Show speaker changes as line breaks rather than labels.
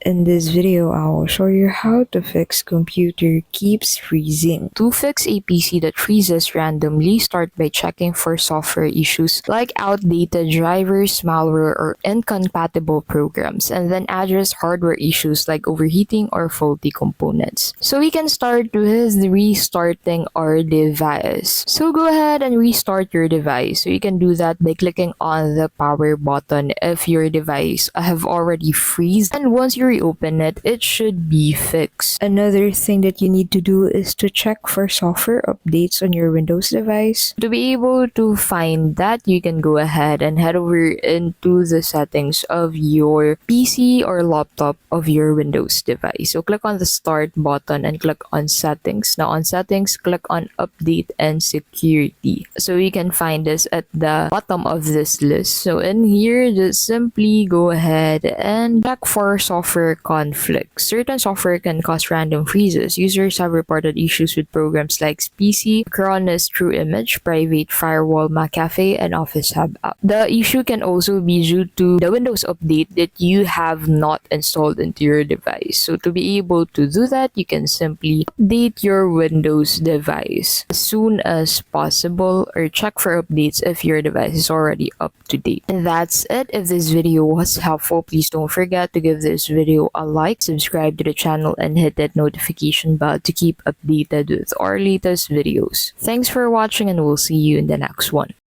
In this video, I will show you how to fix computer keeps freezing.
To fix a PC that freezes randomly, start by checking for software issues like outdated drivers, malware, or incompatible programs, and then address hardware issues like overheating or faulty components. So we can start with restarting our device. So go ahead and restart your device. So you can do that by clicking on the power button if your device have already freeze, and once you reopen it, it should be fixed.
Another thing that you need to do is to check for software updates on your Windows device.
To be able to find that, you can go ahead and head over into the settings of your PC or laptop of your Windows device. So click on the start button and click on settings. Now on settings, click on update and security. So you can find this at the bottom of this list. So in here, just simply go ahead and check for software conflicts. Certain software can cause random freezes. Users have reported issues with programs like PC, Cronus, True Image, Private Firewall, McAfee, and Office Hub app. The issue can also be due to the Windows update that you have not installed into your device. So to be able to do that, you can simply update your Windows device as soon as possible, or check for updates if your device is already up to date. And that's it. If this video was helpful, please don't forget to give this video a like, subscribe to the channel, and hit that notification bell to keep updated with our latest videos. Thanks for watching, and we'll see you in the next one.